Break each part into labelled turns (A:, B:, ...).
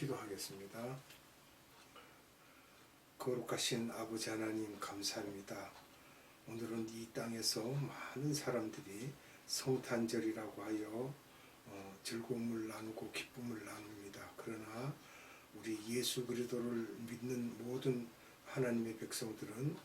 A: 기도하겠습니다. 거룩하신 아버지 하나님 감사합니다. 오늘은 이 땅에서 많은 사람들이 성탄절이라고 하여 즐거움을 나누고 기쁨을 나눕니다. 그러나 우리 예수 그리스도를 믿는 모든 하나님의 백성들은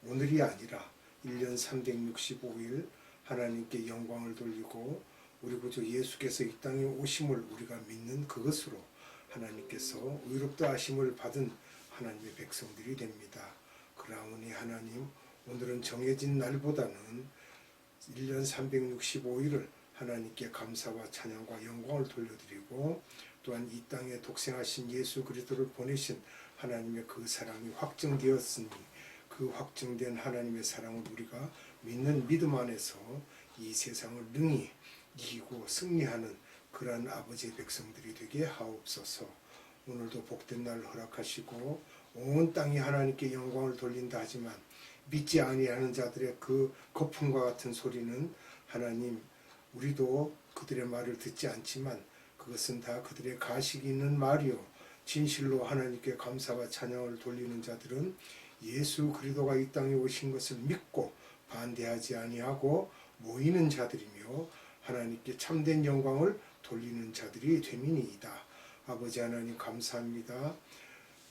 A: 오늘이 아니라 1년 365일 하나님께 영광을 돌리고 우리 구주 예수께서 이 땅에 오심을 우리가 믿는 그것으로 하나님께서 의롭다 하심을 받은 하나님의 백성들이 됩니다. 그러하오니 하나님, 오늘은 정해진 날보다는 1년 365일을 하나님께 감사와 찬양과 영광을 돌려드리고, 또한 이 땅에 독생하신 예수 그리스도를 보내신 하나님의 그 사랑이 확증되었으니 그 확증된 하나님의 사랑을 우리가 믿는 믿음 안에서 이 세상을 능히 이기고 승리하는 그러한 아버지의 백성들이 되게 하옵소서. 오늘도 복된 날 허락하시고 온 땅이 하나님께 영광을 돌린다 하지만 믿지 아니하는 자들의 그 거품과 같은 소리는 하나님, 우리도 그들의 말을 듣지 않지만 그것은 다 그들의 가식이 있는 말이요, 진실로 하나님께 감사와 찬양을 돌리는 자들은 예수 그리스도가 이 땅에 오신 것을 믿고 반대하지 아니하고 모이는 자들이며 하나님께 참된 영광을 돌리는 자들이 됨이니이다. 아버지 하나님 감사합니다.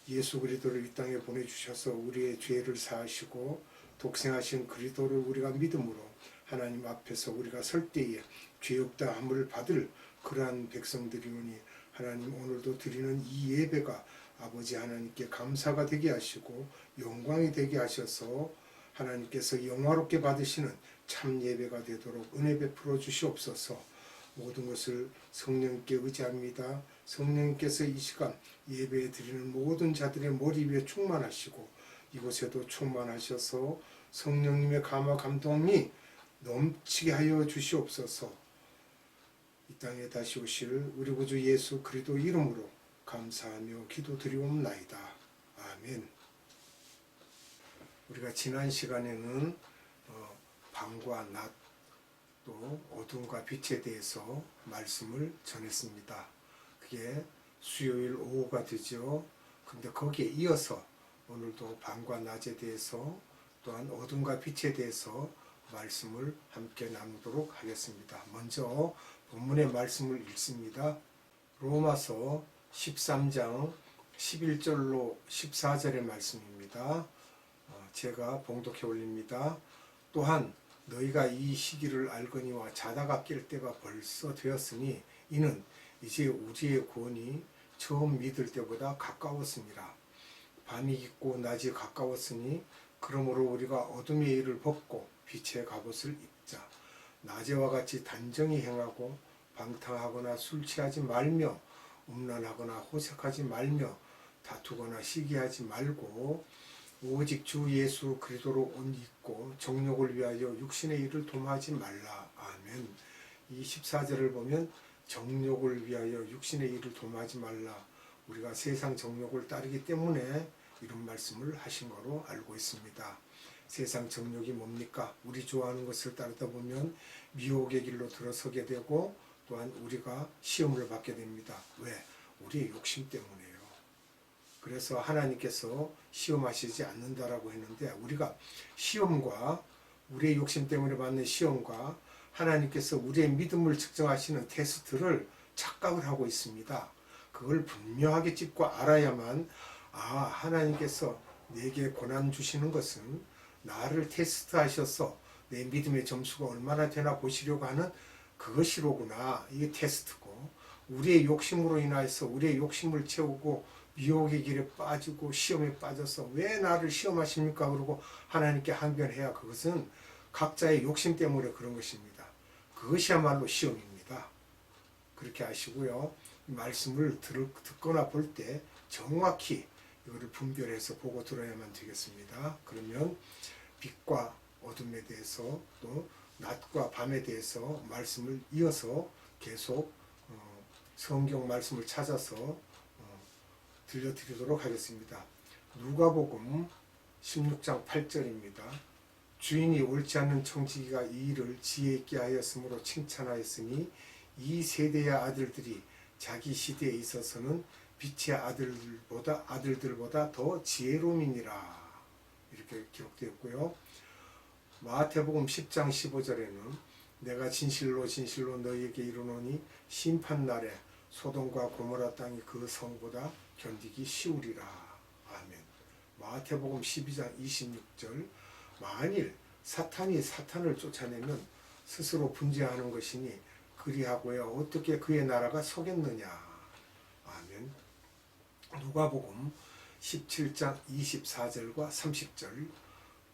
A: 예수 그리스도를 이 땅에 보내주셔서 우리의 죄를 사하시고 독생하신 그리스도를 우리가 믿음으로 하나님 앞에서 우리가 설 때에 죄 없다 함을 받을 그러한 백성들이오니 하나님, 오늘도 드리는 이 예배가 아버지 하나님께 감사가 되게 하시고 영광이 되게 하셔서 하나님께서 영화롭게 받으시는 참 예배가 되도록 은혜 베풀어 주시옵소서. 모든 것을 성령님께 의지합니다. 성령님께서 이 시간 예배에 드리는 모든 자들의 머리 위에 충만하시고 이곳에도 충만하셔서 성령님의 감화 감동이 넘치게 하여 주시옵소서. 이 땅에 다시 오실 우리 구주 예수 그리스도 이름으로 감사하며 기도드리옵나이다. 아멘. 우리가 지난 시간에는 밤과 낮 또 어둠과 빛에 대해서 말씀을 전했습니다. 그게 수요일 오후가 되죠. 근데 거기에 이어서 오늘도 밤과 낮에 대해서 또한 어둠과 빛에 대해서 말씀을 함께 나누도록 하겠습니다. 먼저 본문의 말씀을 읽습니다. 로마서 13장 11절로 14절의 말씀입니다. 제가 봉독해 올립니다. 또한 너희가 이 시기를 알거니와 자다가 깰 때가 벌써 되었으니 이는 이제 우리의 구원이 처음 믿을 때보다 가까웠습니다. 밤이 깊고 낮이 가까웠으니 그러므로 우리가 어둠의 일을 벗고 빛의 갑옷을 입자. 낮에와 같이 단정히 행하고 방탕하거나 술 취하지 말며 음란하거나 호색하지 말며 다투거나 시기하지 말고 오직 주 예수 그리스도로 옷 입고 정욕을 위하여 육신의 일을 도모하지 말라. 아멘. 이 14절을 보면 정욕을 위하여 육신의 일을 도모하지 말라. 우리가 세상 정욕을 따르기 때문에 이런 말씀을 하신 거로 알고 있습니다. 세상 정욕이 뭡니까? 우리 좋아하는 것을 따르다 보면 미혹의 길로 들어서게 되고 또한 우리가 시험을 받게 됩니다. 왜? 우리의 욕심 때문에요. 그래서 하나님께서 시험하시지 않는다라고 했는데, 우리가 시험과 우리의 욕심 때문에 받는 시험과 하나님께서 우리의 믿음을 측정하시는 테스트를 착각을 하고 있습니다. 그걸 분명하게 짚고 알아야만 하나님께서 내게 고난 주시는 것은 나를 테스트하셔서 내 믿음의 점수가 얼마나 되나 보시려고 하는 그것이로구나. 이게 테스트고, 우리의 욕심으로 인하여서 우리의 욕심을 채우고 미혹의 길에 빠지고 시험에 빠져서 왜 나를 시험하십니까? 그러고 하나님께 항변해야 그것은 각자의 욕심 때문에 그런 것입니다. 그것이야말로 시험입니다. 그렇게 하시고요. 말씀을 듣거나 볼 때 정확히 이거를 분별해서 보고 들어야만 되겠습니다. 그러면 빛과 어둠에 대해서 또 낮과 밤에 대해서 말씀을 이어서 계속 성경 말씀을 찾아서 들려드리도록 하겠습니다. 누가복음 16장 8절입니다. 주인이 옳지 않은 청지기가 이 일을 지혜 있게 하였으므로 칭찬하였으니 이 세대의 아들들이 자기 시대에 있어서는 빛의 아들들보다 더 지혜로움이니라. 이렇게 기록되었고요. 마태복음 10장 15절에는 내가 진실로 진실로 너희에게 이르노니 심판날에 소돔과 고모라 땅이 그 성보다 견디기 쉬우리라. 아멘. 마태복음 12장 26절 만일 사탄이 사탄을 쫓아내면 스스로 분재하는 것이니 그리하고야 어떻게 그의 나라가 서겠느냐. 아멘. 누가복음 17장 24절과 30절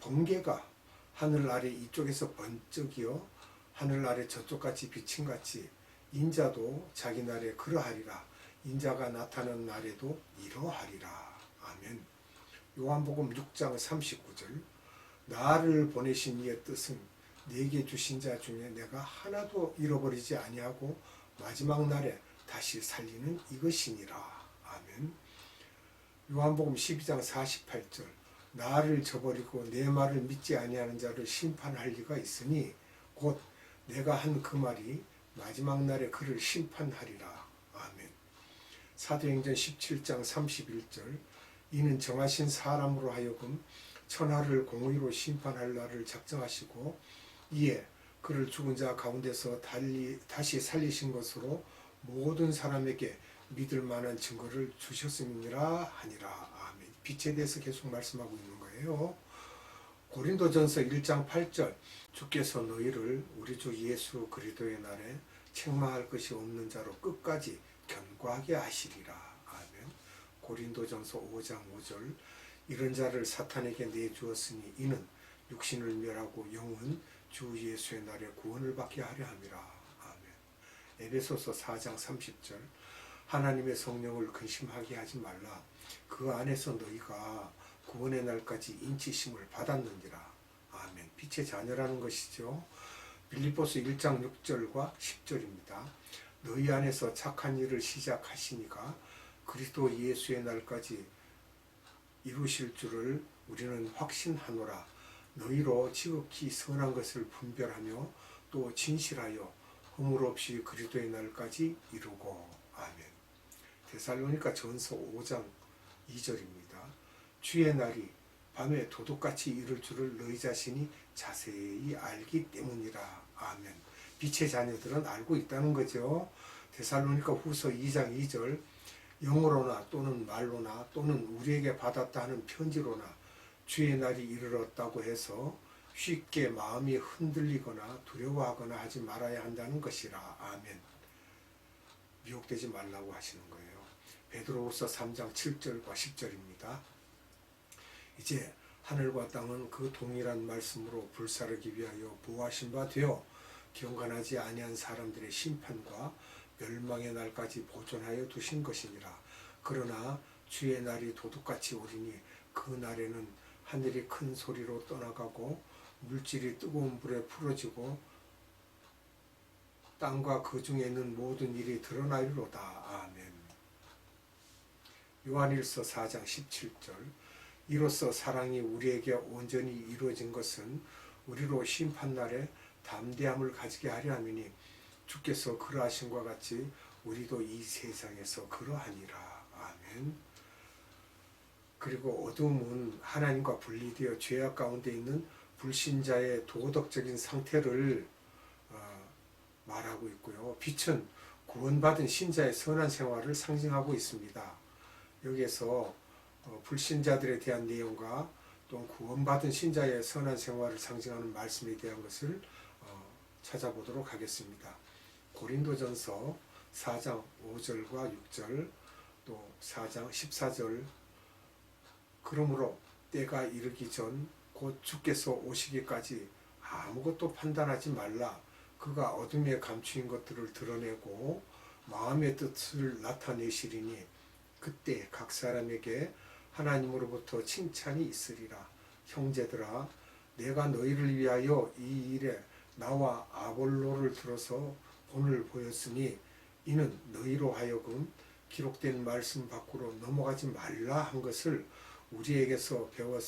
A: 번개가 하늘 아래 이쪽에서 번쩍이어 하늘 아래 저쪽같이 비침같이 인자도 자기 날에 그러하리라. 인자가 나타나는 날에도 이러하리라. 아멘. 요한복음 6장 39절 나를 보내신 이의 뜻은 내게 주신 자 중에 내가 하나도 잃어버리지 아니하고 마지막 날에 다시 살리는 이것이니라. 아멘. 요한복음 12장 48절 나를 저버리고 내 말을 믿지 아니하는 자를 심판할 리가 있으니 곧 내가 한 그 말이 마지막 날에 그를 심판하리라. 아멘. 사도행전 17장 31절 이는 정하신 사람으로 하여금 천하를 공의로 심판할 날을 작정하시고 이에 그를 죽은 자 가운데서 다시 살리신 것으로 모든 사람에게 믿을 만한 증거를 주셨음이니라 하니라. 아멘. 빛에 대해서 계속 말씀하고 있는 거예요. 고린도전서 1장 8절 주께서 너희를 우리 주 예수 그리스도의 날에 책망할 것이 없는 자로 끝까지 견고하게 하시리라. 아멘. 고린도전서 5장 5절 이런 자를 사탄에게 내주었으니 이는 육신을 멸하고 영은 주 예수의 날에 구원을 받게 하려 함이라. 아멘. 에베소서 4장 30절 하나님의 성령을 근심하게 하지 말라. 그 안에서 너희가 구원의 날까지 인치심을 받았느니라. 아멘. 빛의 자녀라는 것이죠. 빌립보서 1장 6절과 10절입니다. 너희 안에서 착한 일을 시작하시니까 그리스도 예수의 날까지 이루실 줄을 우리는 확신하노라. 너희로 지극히 선한 것을 분별하며 또 진실하여 허물 없이 그리스도의 날까지 이루고. 아멘. 데살로니가 전서 5장 2절입니다. 주의 날이 밤에 도둑같이 이룰 줄을 너희 자신이 자세히 알기 때문이라. 아멘. 빛의 자녀들은 알고 있다는 거죠. 데살로니가 후서 2장 2절 영어로나 또는 말로나 또는 우리에게 받았다 하는 편지로나 주의 날이 이르렀다고 해서 쉽게 마음이 흔들리거나 두려워하거나 하지 말아야 한다는 것이라. 아멘. 미혹되지 말라고 하시는 거예요. 베드로후서 3장 7절과 10절입니다. 이제 하늘과 땅은 그 동일한 말씀으로 불사르기 위하여 보호하신 바 되어 경건하지 아니한 사람들의 심판과 멸망의 날까지 보존하여 두신 것이니라. 그러나 주의 날이 도둑같이 오리니 그 날에는 하늘이 큰 소리로 떠나가고 물질이 뜨거운 불에 풀어지고 땅과 그 중에 있는 모든 일이 드러나리로다. 아멘. 요한일서 4장 17절 이로써 사랑이 우리에게 온전히 이루어진 것은 우리로 심판날에 담대함을 가지게 하려 함이니 주께서 그러하신 것 같이 우리도 이 세상에서 그러하니라. 아멘. 그리고 어둠은 하나님과 분리되어 죄악 가운데 있는 불신자의 도덕적인 상태를 말하고 있고요. 빛은 구원받은 신자의 선한 생활을 상징하고 있습니다. 여기에서 불신자들에 대한 내용과 또 구원받은 신자의 선한 생활을 상징하는 말씀에 대한 것을 찾아보도록 하겠습니다. 고린도전서 4장 5절과 6절 또 4장 14절 그러므로 때가 이르기 전 곧 주께서 오시기까지 아무것도 판단하지 말라. 그가 어둠에 감추인 것들을 드러내고 마음의 뜻을 나타내시리니 그때 각 사람에게 하나님으로부터 칭찬이 있으리라. 형제들아 내가 너희를 위하여 이 일에 나와 아볼로를 들어서 본을 보였으니 이는 너희로 하여금 기록된 말씀 밖으로 넘어가지 말라 한 것을 우리에게서 배워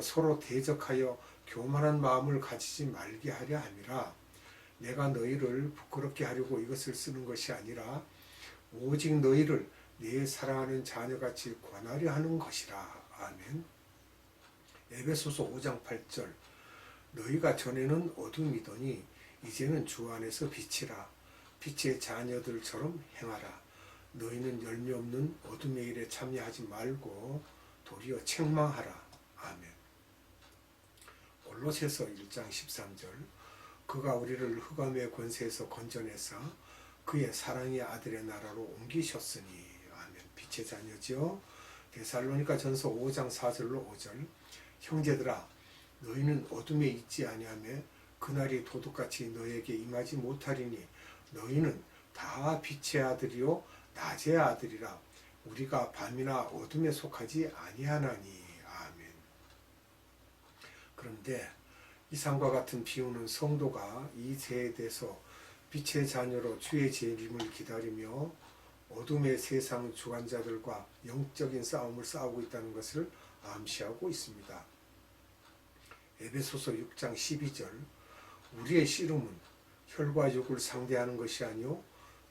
A: 서로 대적하여 교만한 마음을 가지지 말게 하려 함이라. 내가 너희를 부끄럽게 하려고 이것을 쓰는 것이 아니라 오직 너희를 내 사랑하는 자녀같이 권하려 하는 것이라. 아멘. 에베소서 5장 8절 너희가 전에는 어둠이더니 이제는 주 안에서 빛이라. 빛의 자녀들처럼 행하라. 너희는 열매 없는 어둠의 일에 참여하지 말고 도리어 책망하라. 아멘. 골로새서 1장 13절 그가 우리를 흑암의 권세에서 건져내사 그의 사랑의 아들의 나라로 옮기셨으니. 아멘. 빛의 자녀죠. 데살로니가 전서 5장 4절로 5절 형제들아 너희는 어둠에 있지 아니하며 그날이 도둑같이 너에게 임하지 못하리니 너희는 다 빛의 아들이요 낮의 아들이라. 우리가 밤이나 어둠에 속하지 아니하나니. 아멘. 그런데 이상과 같은 비유는 성도가 이 세대에서 빛의 자녀로 주의 재림을 기다리며 어둠의 세상 주관자들과 영적인 싸움을 싸우고 있다는 것을 암시하고 있습니다. 에베소서 6장 12절 우리의 씨름은 혈과 육을 상대하는 것이 아니요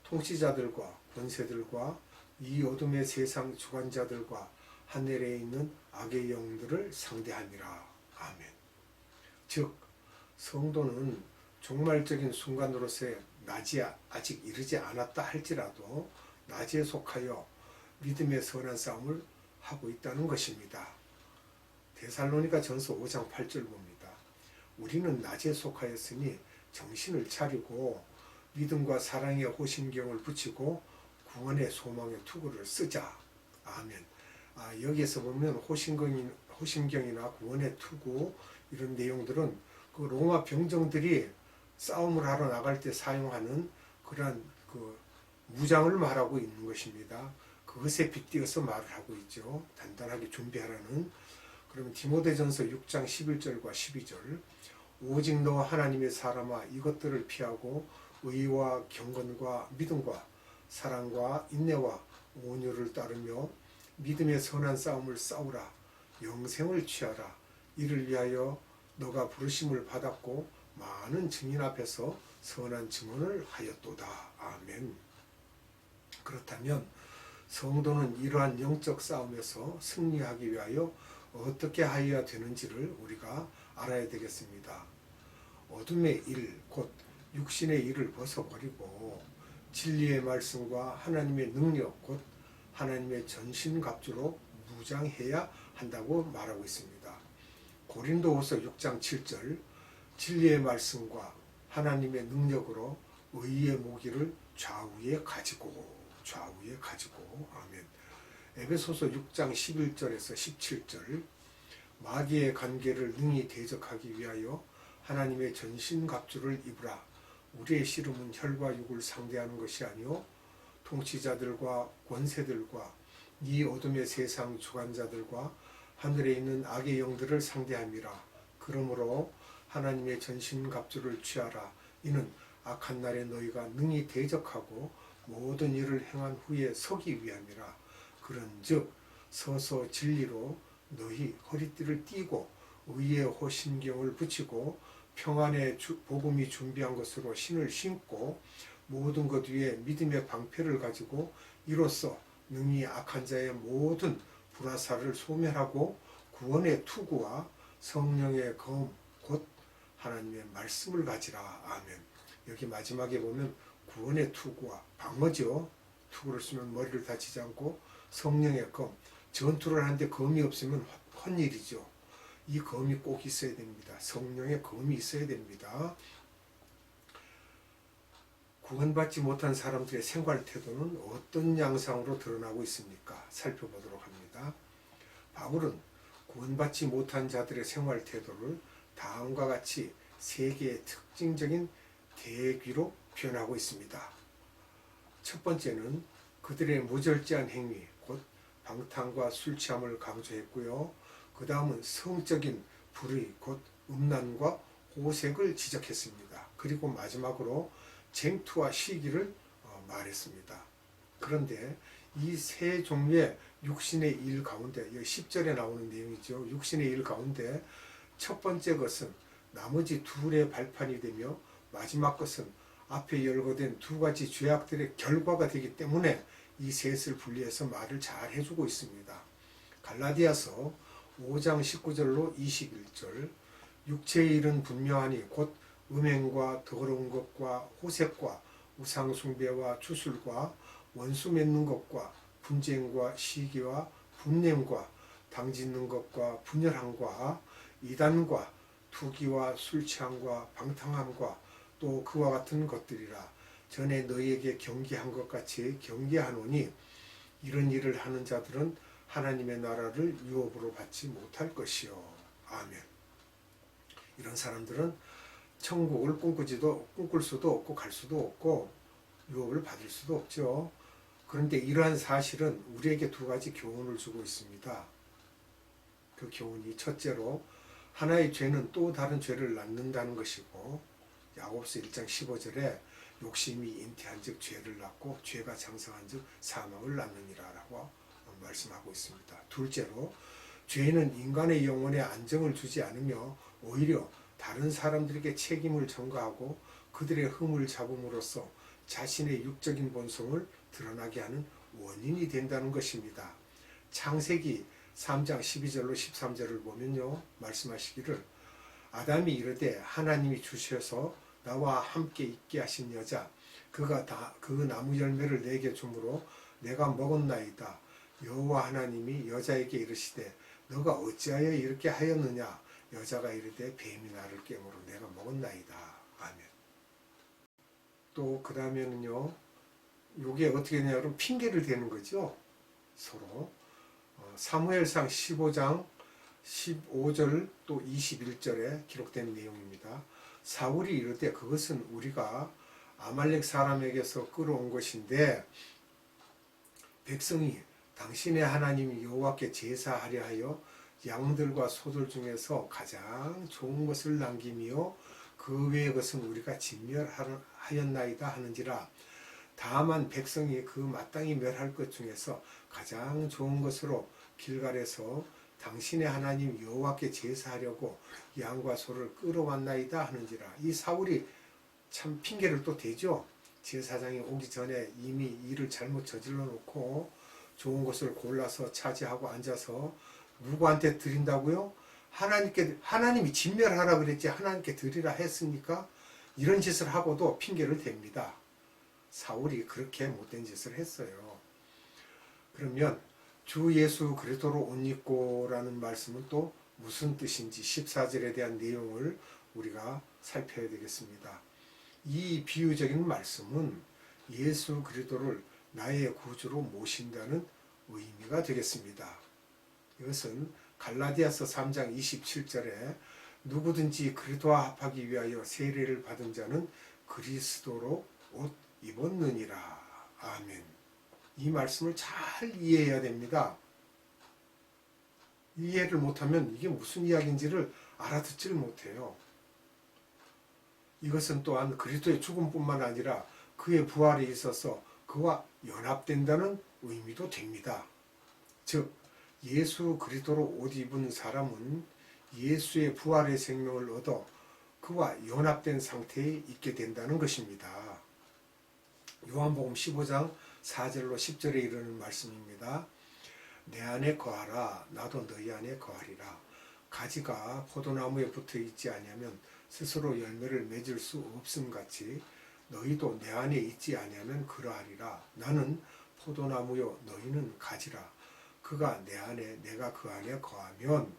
A: 통치자들과 권세들과 이 어둠의 세상 주관자들과 하늘에 있는 악의 영들을 상대함이라. 아멘. 즉 성도는 종말적인 순간으로서의 낮이 아직 이르지 않았다 할지라도 낮에 속하여 믿음의 선한 싸움을 하고 있다는 것입니다. 데살로니가 전서 5장 8절 봅니다. 우리는 낮에 속하였으니 정신을 차리고 믿음과 사랑의 호심경을 붙이고 구원의 소망의 투구를 쓰자. 아멘. 여기에서 보면 호심경이나 구원의 투구 이런 내용들은 그 로마 병정들이 싸움을 하러 나갈 때 사용하는 그러한 그 무장을 말하고 있는 것입니다. 그것에 빗대어서 말을 하고 있죠. 단단하게 준비하라는. 그러면 디모데전서 6장 11절과 12절 오직 너 하나님의 사람아 이것들을 피하고 의와 경건과 믿음과 사랑과 인내와 온유를 따르며 믿음의 선한 싸움을 싸우라. 영생을 취하라. 이를 위하여 너가 부르심을 받았고 많은 증인 앞에서 선한 증언을 하였도다. 아멘. 그렇다면 성도는 이러한 영적 싸움에서 승리하기 위하여 어떻게 하여야 되는지를 우리가 알아야 되겠습니다. 어둠의 일, 곧 육신의 일을 벗어버리고 진리의 말씀과 하나님의 능력, 곧 하나님의 전신갑주로 무장해야 한다고 말하고 있습니다. 고린도후서 6장 7절 진리의 말씀과 하나님의 능력으로 의의 무기를 좌우에 가지고 아멘. 에베소서 6장 11절에서 17절 마귀의 관계를 능히 대적하기 위하여 하나님의 전신갑주를 입으라. 우리의 씨름은 혈과 육을 상대하는 것이 아니요 통치자들과 권세들과 이 어둠의 세상 주관자들과 하늘에 있는 악의 영들을 상대함이라. 그러므로 하나님의 전신갑주를 취하라. 이는 악한 날에 너희가 능히 대적하고 모든 일을 행한 후에 서기 위함이라. 그런즉 서서 진리로 너희 허리띠를 띠고 의의 호심경을 붙이고 평안의 복음이 준비한 것으로 신을 신고 모든 것 위에 믿음의 방패를 가지고 이로써 능히 악한 자의 모든 불화살을 소멸하고 구원의 투구와 성령의 검 곧 하나님의 말씀을 가지라. 아멘. 여기 마지막에 보면 구원의 투구와 방어죠. 투구를 쓰면 머리를 다치지 않고 성령의 검. 전투를 하는데 검이 없으면 헛일이죠. 이 검이 꼭 있어야 됩니다. 성령의 검이 있어야 됩니다. 구원받지 못한 사람들의 생활 태도는 어떤 양상으로 드러나고 있습니까? 살펴보도록 합니다. 바울은 구원받지 못한 자들의 생활 태도를 다음과 같이 세 개의 특징적인 대귀로 표현하고 있습니다. 첫 번째는 그들의 무절제한 행위, 곧 방탕과 술 취함을 강조했고요. 그 다음은 성적인 불의, 곧 음란과 호색을 지적했습니다. 그리고 마지막으로 쟁투와 시기를 말했습니다. 그런데 이 세 종류의 육신의 일 가운데, 10절에 나오는 내용이죠. 육신의 일 가운데 첫 번째 것은 나머지 둘의 발판이 되며 마지막 것은 앞에 열거된 두 가지 죄악들의 결과가 되기 때문에 이 셋을 분리해서 말을 잘 해주고 있습니다. 갈라디아서 5장 19절로 21절 육체의 일은 분명하니 곧 음행과 더러운 것과 호색과 우상숭배와 주술과 원수 맺는 것과 분쟁과 시기와 분냄과 당짓는 것과 분열함과 이단과 투기와 술취함과 방탕함과 또 그와 같은 것들이라. 전에 너희에게 경계한 것 같이 경계하노니 이런 일을 하는 자들은 하나님의 나라를 유업으로 받지 못할 것이요. 아멘. 이런 사람들은 천국을 꿈꿀 수도 없고 갈 수도 없고 유업을 받을 수도 없죠. 그런데 이러한 사실은 우리에게 두 가지 교훈을 주고 있습니다. 그 교훈이 첫째로 하나의 죄는 또 다른 죄를 낳는다는 것이고, 야고보서 1장 15절에 욕심이 잉태한 즉 죄를 낳고 죄가 장성한 즉 사망을 낳느니라 라고 말씀하고 있습니다. 둘째로 죄는 인간의 영혼에 안정을 주지 않으며 오히려 다른 사람들에게 책임을 전가하고 그들의 흠을 잡음으로써 자신의 육적인 본성을 드러나게 하는 원인이 된다는 것입니다. 창세기 3장 12절로 13절을 보면요, 말씀하시기를 아담이 이르되 하나님이 주셔서 나와 함께 있게 하신 여자 그가 그 나무 열매를 내게 주므로 내가 먹었나이다. 여호와 하나님이 여자에게 이르시되 너가 어찌하여 이렇게 하였느냐. 여자가 이르되 뱀이 나를 깨므로 내가 먹었나이다. 아멘. 또 그 다음에는요, 이게 어떻게 되냐면 핑계를 대는 거죠. 서로. 사무엘상 15장 15절 또 21절에 기록된 내용입니다. 사울이 이르되 그것은 우리가 아말렉 사람에게서 끌어온 것인데 백성이 당신의 하나님 여호와께 제사하려 하여 양들과 소들 중에서 가장 좋은 것을 남기며 그 외의 것은 우리가 진멸하였나이다 하는지라. 다만 백성이 그 마땅히 멸할 것 중에서 가장 좋은 것으로 길갈에서 당신의 하나님 여호와께 제사하려고 양과 소를 끌어왔나이다 하는지라. 이 사울이 참 핑계를 또 대죠. 제사장이 오기 전에 이미 일을 잘못 저질러 놓고 좋은 것을 골라서 차지하고 앉아서 누구한테 드린다고요? 하나님이 진멸하라 그랬지 하나님께 드리라 했습니까? 이런 짓을 하고도 핑계를 댑니다. 사울이 그렇게 못된 짓을 했어요. 그러면 주 예수 그리스도로 옷 입고라는 말씀은 또 무슨 뜻인지 14절에 대한 내용을 우리가 살펴야 되겠습니다. 이 비유적인 말씀은 예수 그리스도를 나의 구주로 모신다는 의미가 되겠습니다. 이것은 갈라디아서 3장 27절에 누구든지 그리스도와 합하기 위하여 세례를 받은 자는 그리스도로 옷 입었느니라. 아멘. 이 말씀을 잘 이해해야 됩니다. 이해를 못하면 이게 무슨 이야기인지를 알아듣지를 못해요. 이것은 또한 그리스도의 죽음뿐만 아니라 그의 부활에 있어서 그와 연합된다는 의미도 됩니다. 즉 예수 그리스도로 옷 입은 사람은 예수의 부활의 생명을 얻어 그와 연합된 상태에 있게 된다는 것입니다. 요한복음 15장 4절로 10절에 이르는 말씀입니다. 내 안에 거하라 나도 너희 안에 거하리라. 가지가 포도나무에 붙어 있지 아니하면 스스로 열매를 맺을 수 없음 같이 너희도 내 안에 있지 아니하면 그러하리라. 나는 포도나무요 너희는 가지라. 그가 내 안에 내가 그 안에 거하면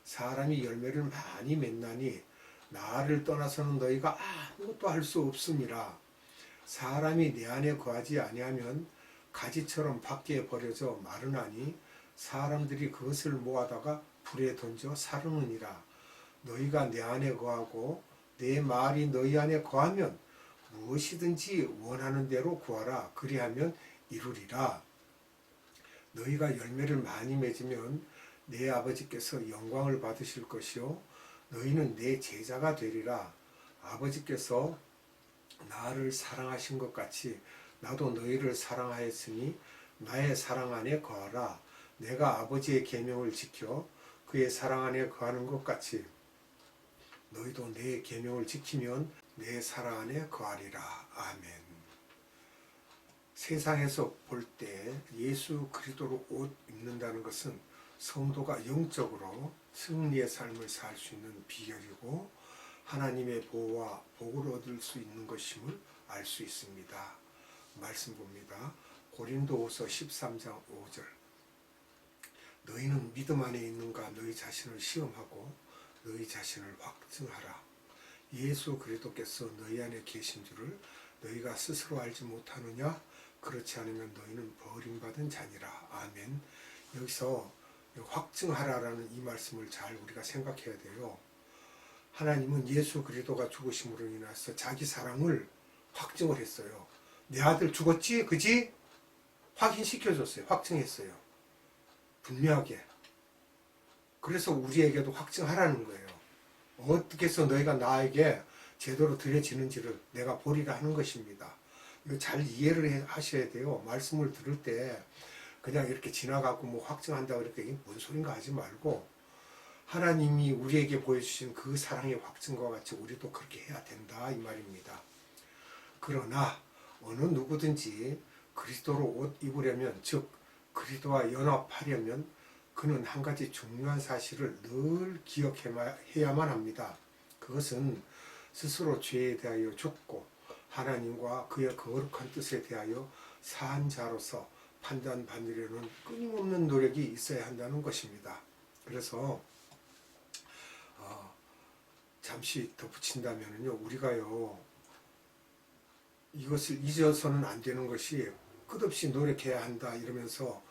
A: 사람이 열매를 많이 맺나니 나를 떠나서는 너희가 아무것도 할 수 없음이라. 사람이 내 안에 거하지 아니하면 가지처럼 밖에 버려져 마르나니 사람들이 그것을 모아다가 불에 던져 사르느니라. 너희가 내 안에 거하고 내 말이 너희 안에 거하면 무엇이든지 원하는 대로 구하라. 그리하면 이루리라. 너희가 열매를 많이 맺으면 내 아버지께서 영광을 받으실 것이요 너희는 내 제자가 되리라. 아버지께서 나를 사랑하신 것 같이 나도 너희를 사랑하였으니 나의 사랑 안에 거하라. 내가 아버지의 계명을 지켜 그의 사랑 안에 거하는 것 같이 너희도 내 계명을 지키면 내 살아 안에 거하리라. 아멘. 세상에서 볼 때 예수 그리스도로 옷 입는다는 것은 성도가 영적으로 승리의 삶을 살 수 있는 비결이고 하나님의 보호와 복을 얻을 수 있는 것임을 알 수 있습니다. 말씀 봅니다. 고린도후서 13장 5절. 너희는 믿음 안에 있는가 너희 자신을 시험하고 너희 자신을 확증하라. 예수 그리스도께서 너희 안에 계신 줄을 너희가 스스로 알지 못하느냐? 그렇지 않으면 너희는 버림받은 자니라. 아멘. 여기서 확증하라라는 이 말씀을 잘 우리가 생각해야 돼요. 하나님은 예수 그리스도가 죽으심으로 인해서 자기 사랑을 확증을 했어요. 내 아들 죽었지? 그지? 확인시켜줬어요. 확증했어요. 분명하게. 그래서 우리에게도 확증하라는 거예요. 어떻게 해서 너희가 나에게 제대로 드려지는지를 내가 보리라 하는 것입니다. 이거 잘 이해를 하셔야 돼요. 말씀을 들을 때 그냥 이렇게 지나가고 뭐 확증한다고 이렇게 이게 뭔 소린가 하지 말고 하나님이 우리에게 보여주신 그 사랑의 확증과 같이 우리도 그렇게 해야 된다 이 말입니다. 그러나 어느 누구든지 그리스도로 옷 입으려면 즉 그리스도와 연합하려면 그는 한 가지 중요한 사실을 늘 기억해야만 합니다. 그것은 스스로 죄에 대하여 죽고 하나님과 그의 거룩한 뜻에 대하여 산 자로서 판단받으려는 끊임없는 노력이 있어야 한다는 것입니다. 그래서 잠시 덧붙인다면요, 우리가요 이것을 잊어서는 안 되는 것이 끝없이 노력해야 한다 이러면서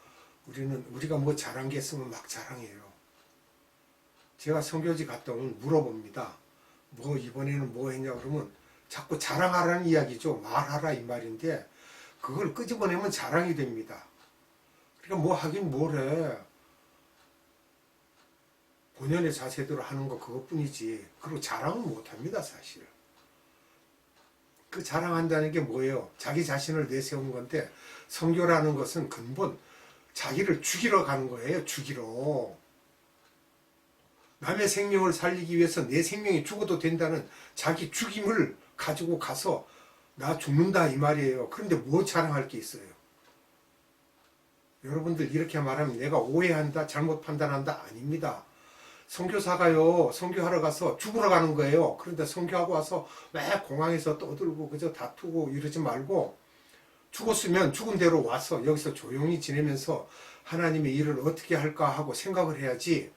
A: 우리가 뭐 잘한 게 있으면 막 자랑해요. 제가 선교지 갔다 오면 물어봅니다. 뭐 이번에는 뭐 했냐 그러면 자꾸 자랑하라는 이야기죠. 말하라 이 말인데 그걸 끄집어내면 자랑이 됩니다. 그러니까 뭐 하긴 뭘 해. 본연의 자세대로 하는 거 그것뿐이지. 그리고 자랑은 못합니다 사실. 그 자랑한다는 게 뭐예요? 자기 자신을 내세우는 건데 선교라는 것은 근본 자기를 죽이러 가는 거예요. 죽이러. 남의 생명을 살리기 위해서 내 생명이 죽어도 된다는 자기 죽임을 가지고 가서 나 죽는다 이 말이에요. 그런데 뭐 자랑할 게 있어요? 여러분들 이렇게 말하면 내가 오해한다, 잘못 판단한다 아닙니다. 선교사가요, 선교하러 가서 죽으러 가는 거예요. 그런데 선교하고 와서 왜 공항에서 떠들고 그저 다투고 이러지 말고 죽었으면 죽은 대로 와서 여기서 조용히 지내면서 하나님의 일을 어떻게 할까 하고 생각을 해야지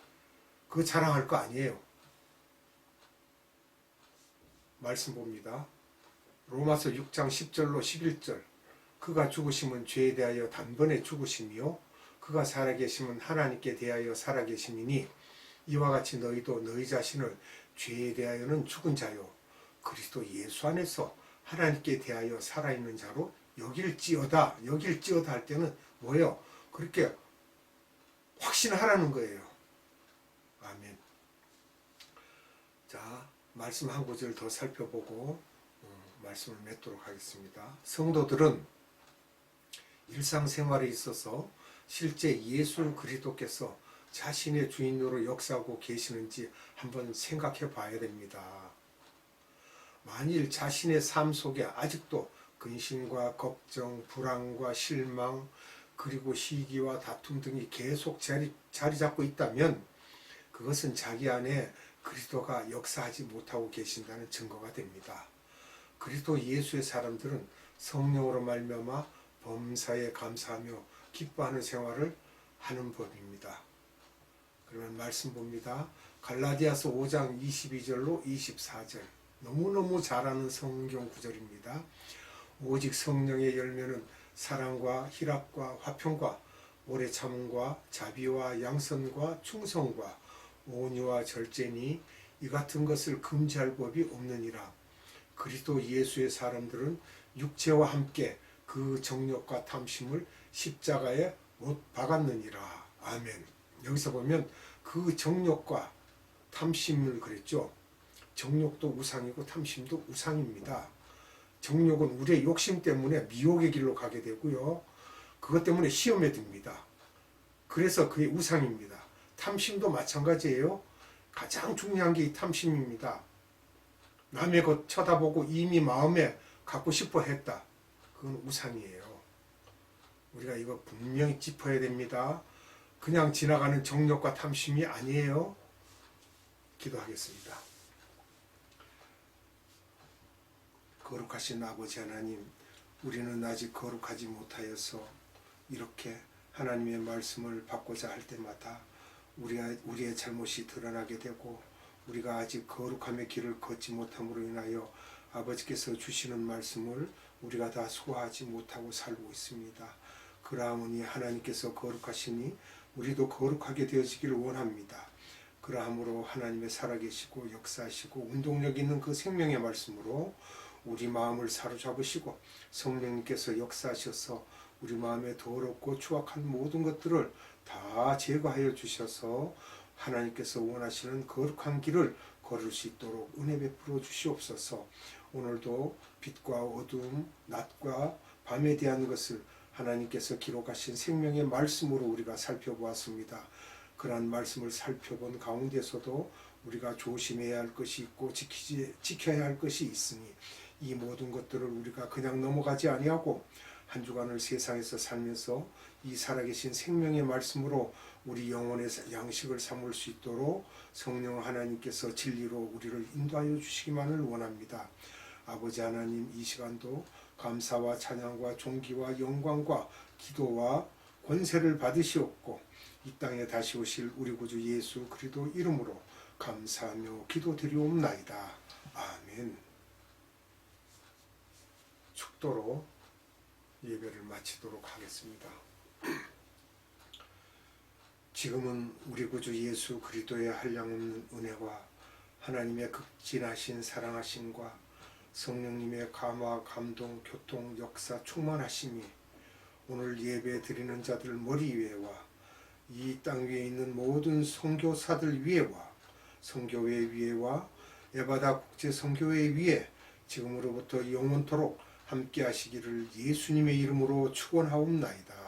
A: 그거 자랑할 거 아니에요. 말씀 봅니다. 로마서 6장 10절로 11절. 그가 죽으심은 죄에 대하여 단번에 죽으심이요 그가 살아계심은 하나님께 대하여 살아계심이니 이와 같이 너희도 너희 자신을 죄에 대하여는 죽은 자요 그리스도 예수 안에서 하나님께 대하여 살아있는 자로 여길지어다 할 때는 뭐예요? 그렇게 확신하라는 거예요. 아멘. 자, 말씀 한 구절 더 살펴보고 말씀을 맺도록 하겠습니다. 성도들은 일상생활에 있어서 실제 예수 그리스도께서 자신의 주인으로 역사하고 계시는지 한번 생각해 봐야 됩니다. 만일 자신의 삶 속에 아직도 근심과 걱정, 불안과 실망, 그리고 시기와 다툼 등이 계속 자리 잡고 있다면 그것은 자기 안에 그리스도가 역사하지 못하고 계신다는 증거가 됩니다. 그리스도 예수의 사람들은 성령으로 말미암아 범사에 감사하며 기뻐하는 생활을 하는 법입니다. 그러면 말씀 봅니다. 갈라디아서 5장 22절로 24절. 너무너무 잘 아는 성경 구절입니다. 오직 성령의 열매는 사랑과 희락과 화평과 오래 참음과 자비와 양선과 충성과 온유와 절제니 이 같은 것을 금지할 법이 없느니라. 그리스도 예수의 사람들은 육체와 함께 그 정욕과 탐심을 십자가에 못 박았느니라. 아멘. 여기서 보면 그 정욕과 탐심을 그랬죠. 정욕도 우상이고 탐심도 우상입니다. 정욕은 우리의 욕심 때문에 미혹의 길로 가게 되고요. 그것 때문에 시험에 듭니다. 그래서 그게 우상입니다. 탐심도 마찬가지예요. 가장 중요한 게 이 탐심입니다. 남의 것 쳐다보고 이미 마음에 갖고 싶어 했다. 그건 우상이에요. 우리가 이거 분명히 짚어야 됩니다. 그냥 지나가는 정욕과 탐심이 아니에요. 기도하겠습니다. 거룩하신 아버지 하나님, 우리는 아직 거룩하지 못하여서 이렇게 하나님의 말씀을 받고자 할 때마다 우리의 잘못이 드러나게 되고 우리가 아직 거룩함의 길을 걷지 못함으로 인하여 아버지께서 주시는 말씀을 우리가 다 소화하지 못하고 살고 있습니다. 그러하오니 하나님께서 거룩하시니 우리도 거룩하게 되어지기를 원합니다. 그러함으로 하나님의 살아계시고 역사하시고 운동력 있는 그 생명의 말씀으로 우리 마음을 사로잡으시고 성령님께서 역사하셔서 우리 마음에 더럽고 추악한 모든 것들을 다 제거하여 주셔서 하나님께서 원하시는 거룩한 길을 걸을 수 있도록 은혜 베풀어 주시옵소서. 오늘도 빛과 어둠, 낮과 밤에 대한 것을 하나님께서 기록하신 생명의 말씀으로 우리가 살펴보았습니다. 그러한 말씀을 살펴본 가운데서도 우리가 조심해야 할 것이 있고 지켜야 할 것이 있으니 이 모든 것들을 우리가 그냥 넘어가지 아니하고 한 주간을 세상에서 살면서 이 살아계신 생명의 말씀으로 우리 영혼의 양식을 삼을 수 있도록 성령 하나님께서 진리로 우리를 인도하여 주시기만을 원합니다. 아버지 하나님, 이 시간도 감사와 찬양과 존귀와 영광과 기도와 권세를 받으시옵고 이 땅에 다시 오실 우리 구주 예수 그리스도 이름으로 감사하며 기도드리옵나이다. 아멘. 축도로 예배를 마치도록 하겠습니다. 지금은 우리 구주 예수 그리스도의 한량없는 은혜와 하나님의 극진하신 사랑하심과 성령님의 감화, 감동, 교통, 역사, 충만하심이 오늘 예배 드리는 자들 머리 위에와 이 땅 위에 있는 모든 선교사들 위에와 선교회 위에와 에바다 국제 선교회 위에 지금으로부터 영원토록 함께 하시기를 예수님의 이름으로 축원하옵나이다.